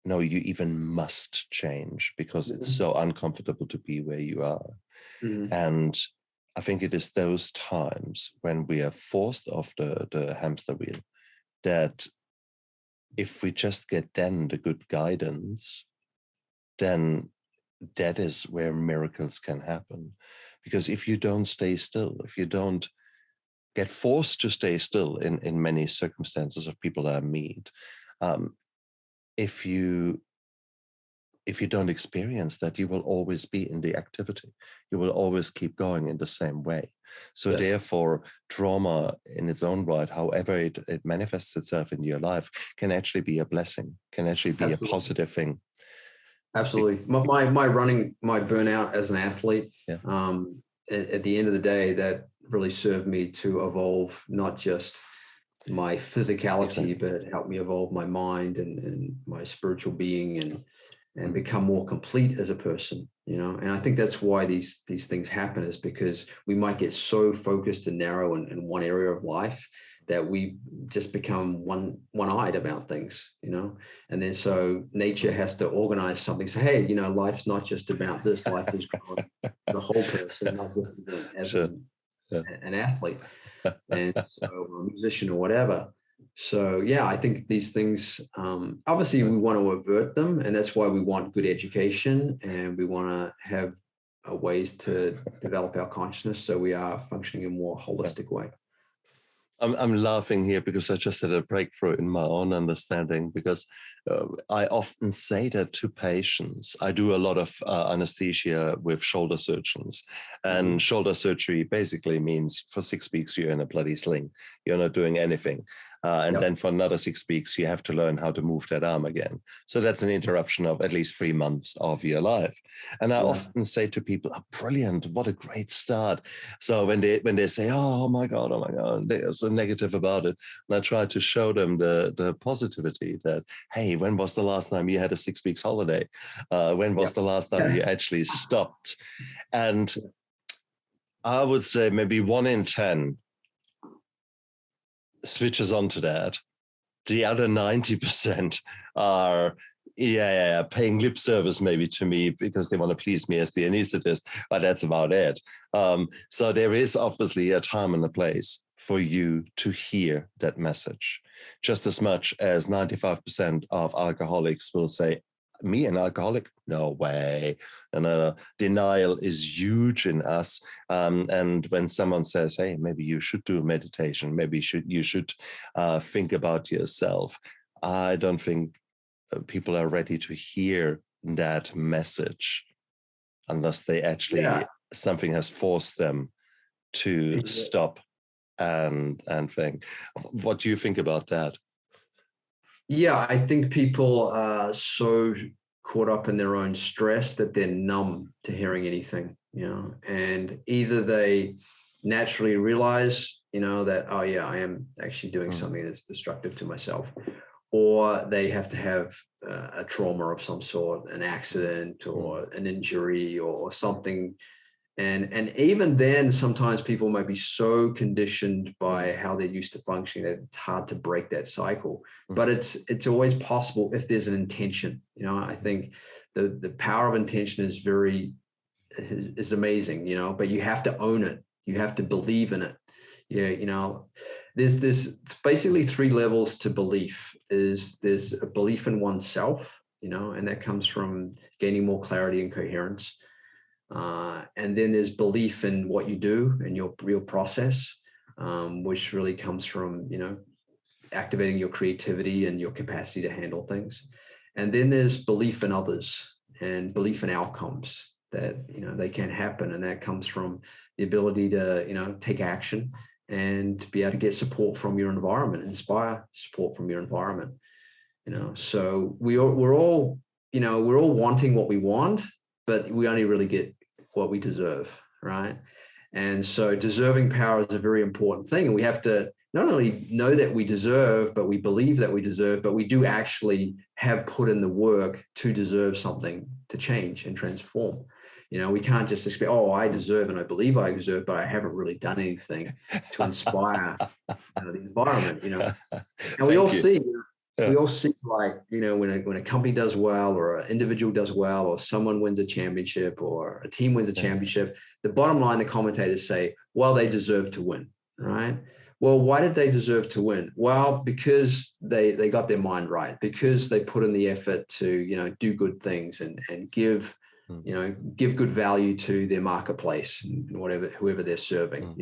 No, you even must change, because it's so uncomfortable to be where you are. And I think it is those times when we are forced off the hamster wheel that if we just get then the good guidance, then that is where miracles can happen. Because if you don't stay still, if you don't get forced to stay still in many circumstances of people that I meet, if you don't experience that, you will always be in the activity. You will always keep going in the same way. So therefore, trauma in its own right, however it manifests itself in your life, can actually be a blessing, can actually be a positive thing. Absolutely. My burnout as an athlete, at the end of the day, that really served me to evolve not just my physicality, but helped me evolve my mind and my spiritual being, and become more complete as a person, you know. And I think that's why these things happen, is because we might get so focused and narrow in one area of life that we just become one-eyed about things, you know. And then so nature has to organize something, say, hey, you know, life's not just about this, life is growing the whole person, not just as an athlete and so a musician or whatever. So yeah, I think these things, obviously we want to avert them, and that's why we want good education, and we want to have ways to develop our consciousness so we are functioning in a more holistic way. I'm laughing here because I just had a breakthrough in my own understanding, because I often say that to patients. I do a lot of anesthesia with shoulder surgeons, and shoulder surgery basically means for 6 weeks you're in a bloody sling. You're not doing anything. And then for another 6 weeks, you have to learn how to move that arm again. So that's an interruption of at least 3 months of your life. And I often say to people, oh, brilliant, what a great start. So when they say, oh my God, they are so negative about it, and I try to show them the positivity that, hey, when was the last time you had a 6 weeks holiday? When was the last time you actually stopped? And I would say maybe 1 in 10 switches onto that. The other 90% are paying lip service maybe to me because they want to please me as the anesthetist, but that's about it. So there is obviously a time and a place for you to hear that message, just as much as 95% of alcoholics will say, me, an alcoholic? No way. And denial is huge in us. And when someone says, hey, maybe you should do meditation, maybe you should think about yourself, I don't think people are ready to hear that message unless they actually, something has forced them to stop and think. What do you think about that? Yeah, I think people are so caught up in their own stress that they're numb to hearing anything, and either they naturally realize, that, oh yeah, I am actually doing something that's destructive to myself, or they have to have a trauma of some sort, an accident or an injury or something. And even then, sometimes people might be so conditioned by how they're used to functioning that it's hard to break that cycle. But it's always possible if there's an intention. I think the power of intention is amazing. But you have to own it. You have to believe in it. Yeah, there's basically 3 levels to belief. There's a belief in oneself, and that comes from gaining more clarity and coherence. And then there's belief in what you do and your real process, which really comes from, activating your creativity and your capacity to handle things. And then there's belief in others and belief in outcomes that, they can happen. And that comes from the ability to, take action and be able to get support from your environment, inspire support from your environment. So we're all wanting what we want, but we only really get what we deserve, right? And so deserving power is a very important thing. And we have to not only know that we deserve, but we believe that we deserve, but we do actually have put in the work to deserve something to change and transform. We can't just expect, oh, I deserve and I believe I deserve, but I haven't really done anything to inspire the environment, And we all see, we all see, like, when a company does well, or an individual does well, or someone wins a championship, or a team wins a championship, the bottom line, the commentators say, well, they deserve to win, right? Well, why did they deserve to win? Well, because they got their mind right, because they put in the effort to, do good things and give, give good value to their marketplace and whoever they're serving,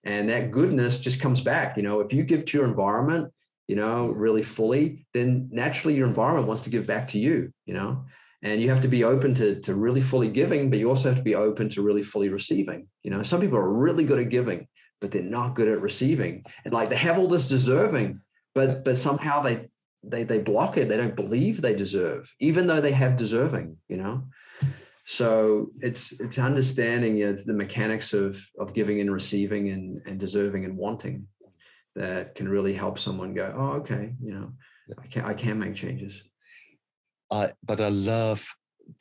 and that goodness just comes back. If you give to your environment, really fully, then naturally your environment wants to give back to you, and you have to be open to really fully giving, but you also have to be open to really fully receiving. Some people are really good at giving, but they're not good at receiving. And like, they have all this deserving, but somehow they block it. They don't believe they deserve, even though they have deserving, So it's understanding, it's the mechanics of giving and receiving and deserving and wanting that can really help someone go, oh, okay, I can make changes. But I love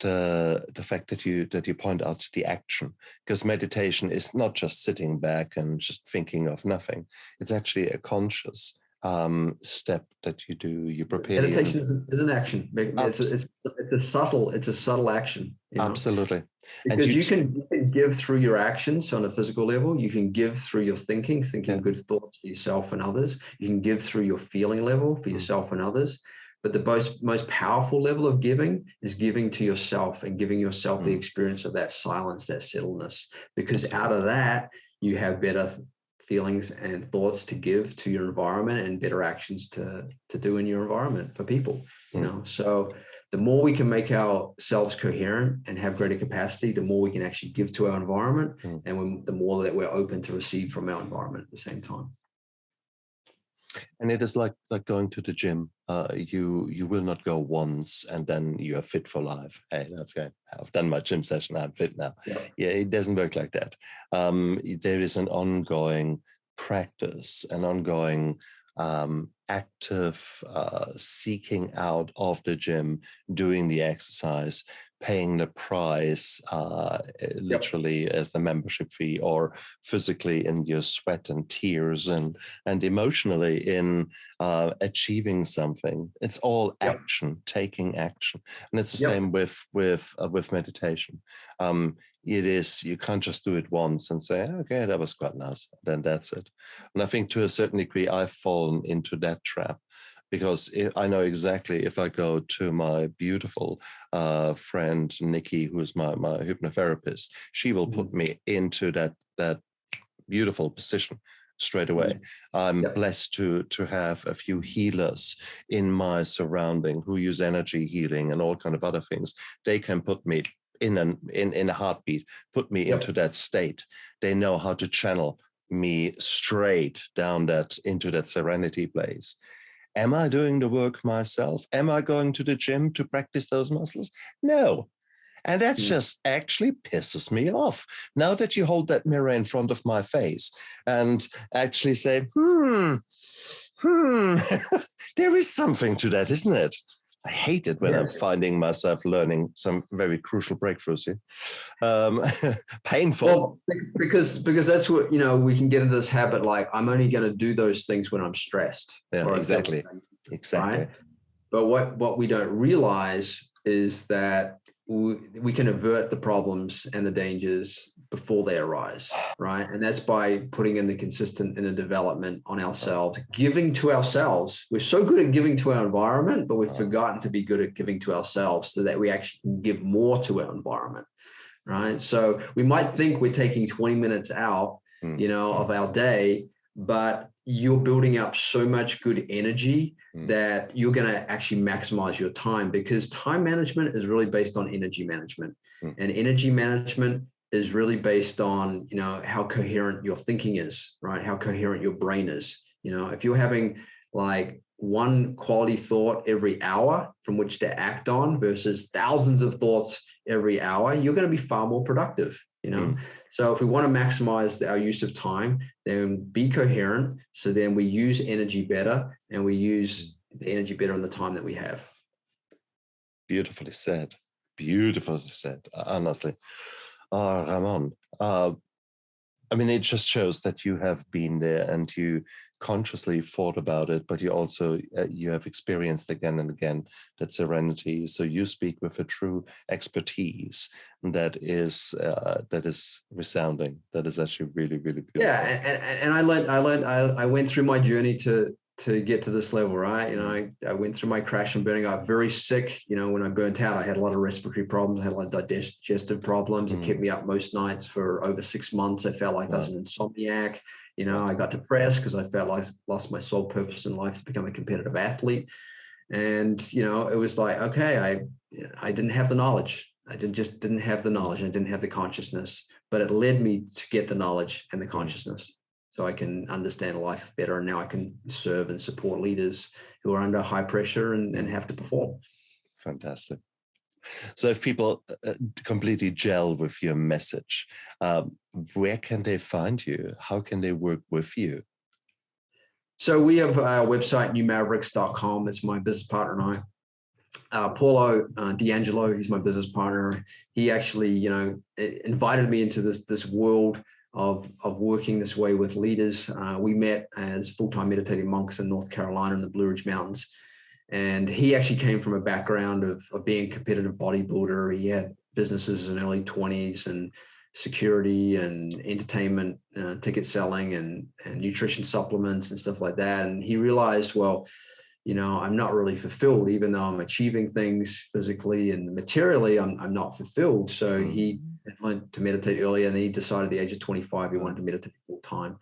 the fact that you point out the action, because meditation is not just sitting back and just thinking of nothing. It's actually a conscious step that you do. You prepare. Meditation is an action. It's a subtle action. Absolutely. Because you can give through your actions on a physical level. You can give through your thinking good thoughts for yourself and others. You can give through your feeling level for yourself and others. But the most powerful level of giving is giving to yourself and giving yourself the experience of that silence, that settledness. Because out of that, you have better feelings and thoughts to give to your environment and better actions to do in your environment for people. So the more we can make ourselves coherent and have greater capacity, the more we can actually give to our environment, and the more that we're open to receive from our environment at the same time. And it is like going to the gym. You will not go once and then you are fit for life. Hey, that's good. I've done my gym session. I'm fit now. Yeah, it doesn't work like that. There is an ongoing practice, an ongoing active seeking out of the gym, doing the exercise, paying the price, literally as the membership fee, or physically in your sweat and tears, and emotionally in achieving something. It's all action, taking action, and it's the same with meditation. It is, you can't just do it once and say, okay, that was quite nice, then that's it. And I think to a certain degree, I've fallen into that trap, because I know exactly if I go to my beautiful friend Nikki, who is my hypnotherapist, she will put me into that beautiful position straight away. I'm blessed to have a few healers in my surrounding who use energy healing and all kind of other things. They can put me in a heartbeat, put me into that state. They know how to channel me straight down into that serenity place. Am I doing the work myself? Am I going to the gym to practice those muscles? No. And that just actually pisses me off. Now that you hold that mirror in front of my face and actually say, there is something to that, isn't it? I hate it when I'm finding myself learning some very crucial breakthroughs here. Painful. Well, because that's what, we can get into this habit, like I'm only going to do those things when I'm stressed. Yeah, exactly. Right? But what we don't realize is that we can avert the problems and the dangers before they arise, right? And that's by putting in the consistent inner development on ourselves, giving to ourselves. We're so good at giving to our environment, but we've forgotten to be good at giving to ourselves so that we actually can give more to our environment, right? So we might think we're taking 20 minutes out, of our day, but you're building up so much good energy that you're going to actually maximize your time, because time management is really based on energy management. And energy management is really based on, how coherent your thinking is, right? How coherent your brain is. If you're having like one quality thought every hour from which to act on versus thousands of thoughts every hour, you're going to be far more productive, So if we want to maximize our use of time, then be coherent. So then we use energy better, and we use the energy better in the time that we have. Beautifully said. Beautifully said, honestly. Raamon, it just shows that you have been there and you consciously thought about it, but you also, you have experienced again and again that serenity. So you speak with a true expertise that is resounding. That is actually really, really beautiful. Yeah. And I went through my journey to get to this level, right? I went through my crash and burning. I got very sick. When I burnt out, I had a lot of respiratory problems. I had a lot of digestive problems. It kept me up most nights for over 6 months. I felt like I was an insomniac. I got depressed because I felt like I lost my sole purpose in life to become a competitive athlete. And, it was like, okay, I didn't have the knowledge. I just didn't have the knowledge. I didn't have the consciousness, but it led me to get the knowledge and the consciousness, so I can understand life better. And now I can serve and support leaders who are under high pressure and have to perform. Fantastic. So if people completely gel with your message, where can they find you? How can they work with you? So we have our website, newmavericks.com. It's my business partner and I. Paolo D'Angelo, he's my business partner. He actually, invited me into this world of working this way with leaders. We met as full-time meditating monks in North Carolina in the Blue Ridge Mountains. And he actually came from a background of being a competitive bodybuilder. He had businesses in early 20s and security and entertainment, ticket selling and nutrition supplements and stuff like that. And he realized, well, I'm not really fulfilled, even though I'm achieving things physically and materially, I'm not fulfilled. So he learned to meditate earlier, and he decided at the age of 25, he wanted to meditate full time.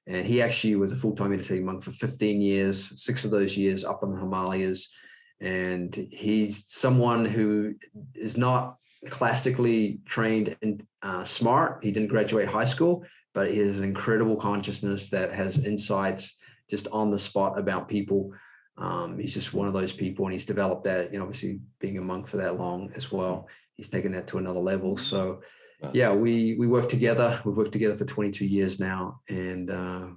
And he actually was a full-time meditating monk for 15 years, 6 of those years up in the Himalayas. And he's someone who is not classically trained and smart. He didn't graduate high school, but he has an incredible consciousness that has insights just on the spot about people. He's just one of those people, and he's developed that, obviously being a monk for that long as well. He's taken that to another level. So yeah, we work together. We've worked together for 22 years now, and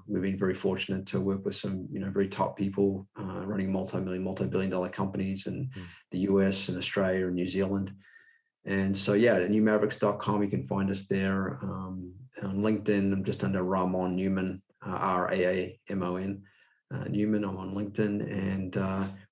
we've been very fortunate to work with some, very top people running multi-billion-dollar companies in the US and Australia and New Zealand. And so, yeah, at newmavericks.com, you can find us there. On LinkedIn, I'm just under Raamon Newman, Raamon Newman. I'm on LinkedIn. And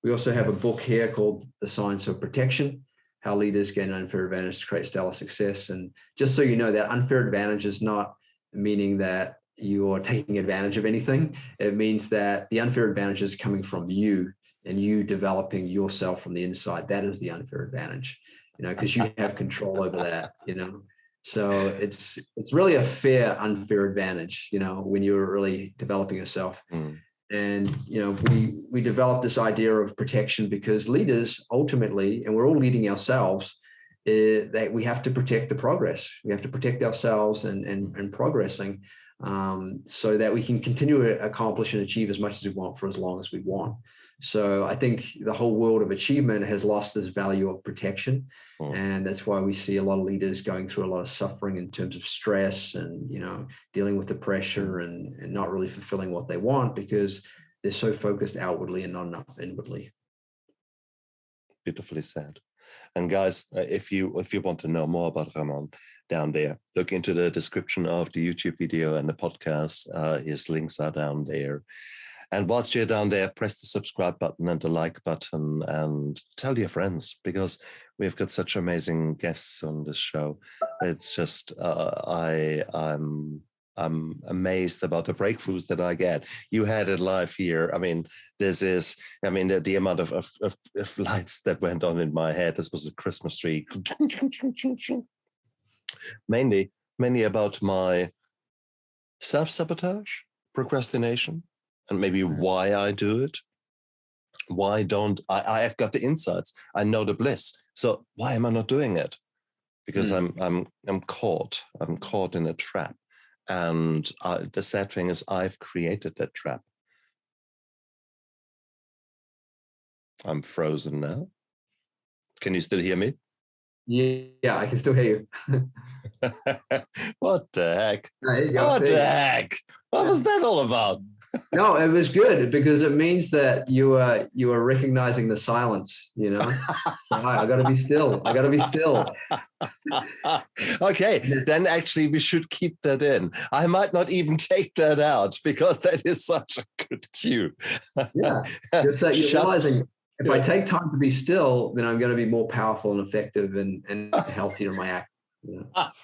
we also have a book here called The Science of Protection: How Leaders Gain an Unfair Advantage to Create Stellar Success. And just so you know, that unfair advantage is not meaning that you are taking advantage of anything. It means that the unfair advantage is coming from you and you developing yourself from the inside, that is the unfair advantage, because you have control over that, So it's really a fair, unfair advantage, when you're really developing yourself. And, we developed this idea of protection because leaders ultimately, and we're all leading ourselves, that we have to protect the progress. We have to protect ourselves and progressing, so that we can continue to accomplish and achieve as much as we want for as long as we want. So I think the whole world of achievement has lost this value of protection. And that's why we see a lot of leaders going through a lot of suffering in terms of stress and, dealing with the pressure and not really fulfilling what they want because they're so focused outwardly and not enough inwardly. Beautifully said. And guys, if you want to know more about Raamon down there, look into the description of the YouTube video and the podcast. His links are down there. And whilst you're down there, press the subscribe button and the like button and tell your friends, because we've got such amazing guests on this show. It's just, I'm amazed about the breakthroughs that I get. You had it live here. I mean, the amount of lights that went on in my head. This was a Christmas tree. Mainly about my self-sabotage, procrastination, and maybe why I do it. Why don't I've got the insights. I know the bliss. So why am I not doing it? Because I'm caught. I'm caught in a trap. And the sad thing is I've created that trap. I'm frozen now. Can you still hear me? Yeah, I can still hear you. What the heck? There you go. What the heck? What was that all about? No, it was good because it means that you are recognizing the silence, So I got to be still. I got to be still. Okay, then actually we should keep that in. I might not even take that out because that is such a good cue. Yeah, just that you're realizing if I take time to be still, then I'm going to be more powerful and effective and healthier in my act.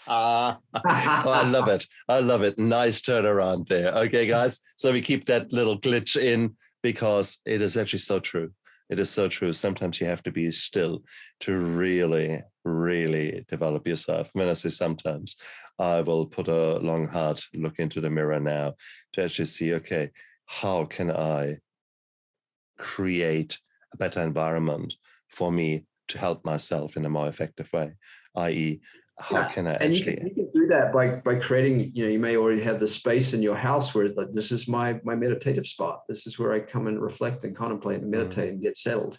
Oh, I love it. I love it. Nice turnaround there. Okay, guys. So we keep that little glitch in because it is actually so true. It is so true. Sometimes you have to be still to really, really develop yourself. When I say sometimes, I will put a long, hard look into the mirror now to actually see, okay, how can I create a better environment for me to help myself in a more effective way, i.e., how can I actually... You can do that by creating, you may already have the space in your house where like, this is my meditative spot. This is where I come and reflect and contemplate and meditate and get settled,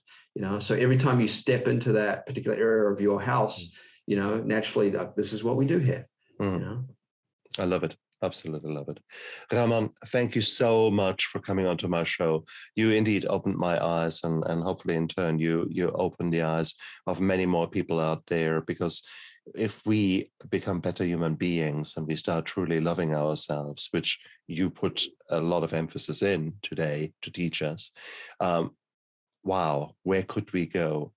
So every time you step into that particular area of your house, naturally, this is what we do here, I love it. Absolutely love it. Raamon, thank you so much for coming onto my show. You indeed opened my eyes and hopefully in turn you opened the eyes of many more people out there, because if we become better human beings and we start truly loving ourselves, which you put a lot of emphasis in today to teach us, wow, where could we go?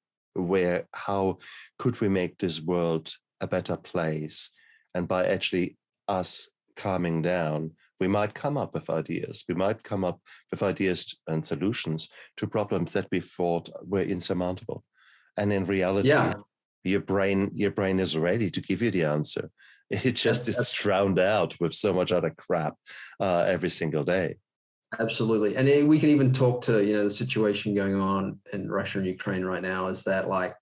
How could we make this world a better place? And by actually us calming down, we might come up with ideas. We might come up with ideas and solutions to problems that we thought were insurmountable. And in reality, your brain is ready to give you the answer. It just is drowned out with so much other crap every single day. Absolutely. And we can even talk to, the situation going on in Russia and Ukraine right now is that, like,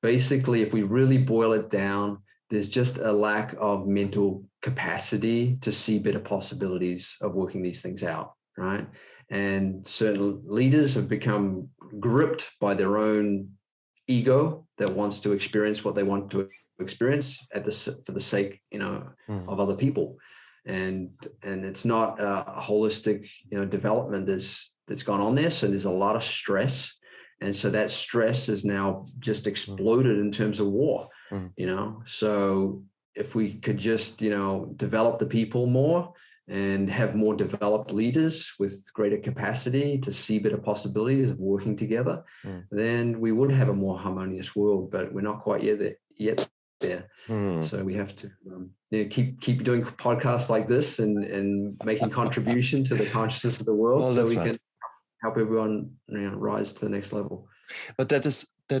basically, if we really boil it down, there's just a lack of mental capacity to see better possibilities of working these things out, right? And certain leaders have become gripped by their own ego that wants to experience what they want to experience for the sake, of other people. And it's not a holistic, development that's gone on there. So there's a lot of stress. And so that stress is now just exploded in terms of war, So if we could just, develop the people more and have more developed leaders with greater capacity to see better possibilities of working together, then we would have a more harmonious world, but we're not quite yet there. So we have to keep doing podcasts like this and making contribution to the consciousness of the world, so we can help everyone rise to the next level. But that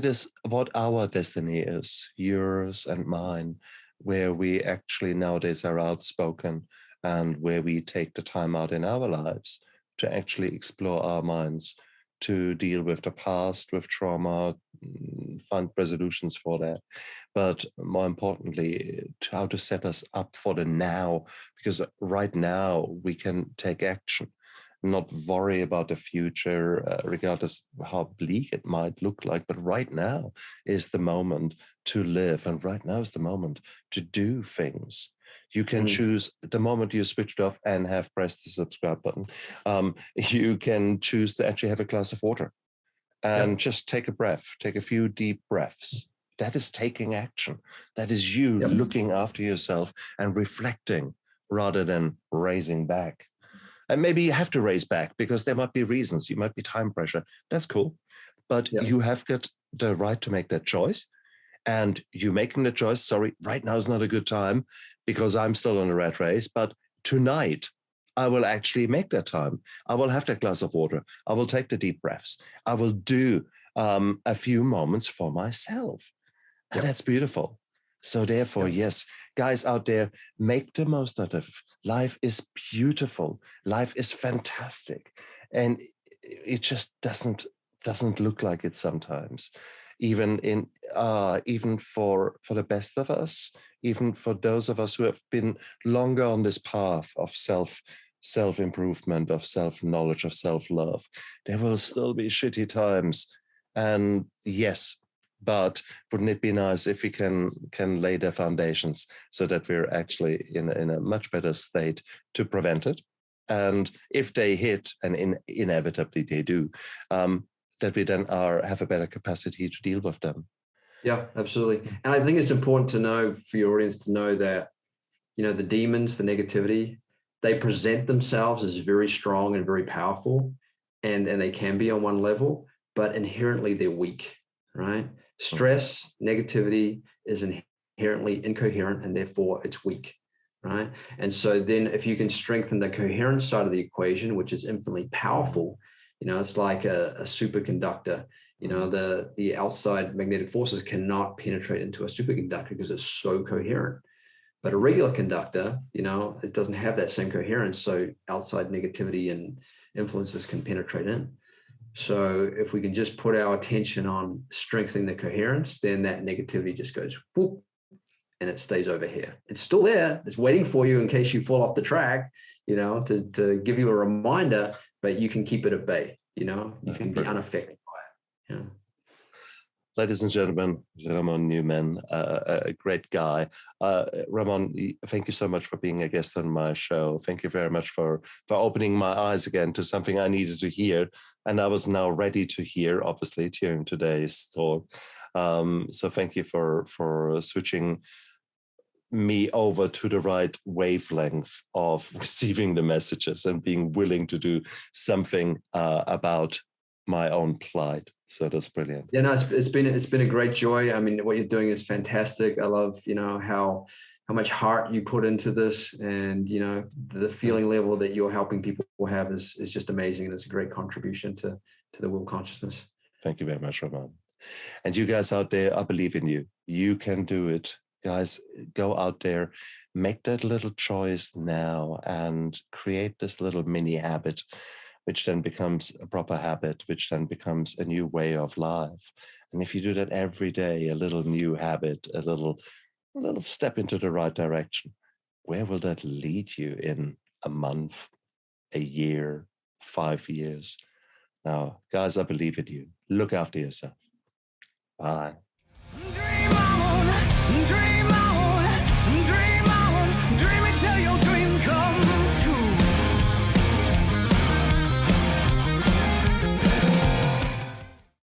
is what our destiny is, yours and mine, where we actually nowadays are outspoken and where we take the time out in our lives to actually explore our minds, to deal with the past, with trauma, find resolutions for that. But more importantly, how to set us up for the now, because right now we can take action, not worry about the future, regardless of how bleak it might look like. But right now is the moment to live. And right now is the moment to do things. You can choose the moment you switched off and have pressed the subscribe button. You can choose to actually have a glass of water and just take a breath, take a few deep breaths. That is taking action. That is you looking after yourself and reflecting rather than raising back. And maybe you have to raise back because there might be reasons. You might be time pressure. That's cool. But you have got the right to make that choice. And you making the choice, sorry, right now is not a good time because I'm still on a rat race. But tonight, I will actually make that time. I will have that glass of water. I will take the deep breaths. I will do a few moments for myself. And that's beautiful. So therefore, yes, guys out there, make the most out of it. Life is beautiful. Life is fantastic. And it just doesn't look like it sometimes. Even for the best of us, even for those of us who have been longer on this path of self-improvement, of self-knowledge, of self-love, there will still be shitty times. And yes, but wouldn't it be nice if we can lay the foundations so that we're actually in a much better state to prevent it? And if they hit, and inevitably they do, that we then have a better capacity to deal with them. Yeah, absolutely. And I think it's important to know for your audience to know that, the demons, the negativity, they present themselves as very strong and very powerful, and they can be on one level, but inherently they're weak, right? Stress, negativity is inherently incoherent, and therefore it's weak, right? And so then if you can strengthen the coherent side of the equation, which is infinitely powerful, it's like a superconductor. The outside magnetic forces cannot penetrate into a superconductor because it's so coherent. But a regular conductor, it doesn't have that same coherence. So outside negativity and influences can penetrate in. So if we can just put our attention on strengthening the coherence, then that negativity just goes whoop, and it stays over here. It's still there. It's waiting for you in case you fall off the track, to give you a reminder, but you can keep it at bay. You can be unaffected by it. Yeah. Ladies and gentlemen, Raamon Newman, a great guy. Raamon, thank you so much for being a guest on my show. Thank you very much for opening my eyes again to something I needed to hear. And I was now ready to hear, obviously, during today's talk. So thank you for switching me over to the right wavelength of receiving the messages and being willing to do something about my own plight. So that's brilliant. Yeah, no, it's been a great joy. I mean, what you're doing is fantastic. I love, how much heart you put into this, and the feeling level that you're helping people have is just amazing, and it's a great contribution to the world consciousness. Thank you very much, Raamon. And you guys out there, I believe in you. You can do it. Guys, go out there, make that little choice now and create this little mini habit, which then becomes a proper habit, which then becomes a new way of life. And if you do that every day, a little new habit, a little step into the right direction, where will that lead you in a month, a year, 5 years? Now, guys, I believe in you. Look after yourself. Bye.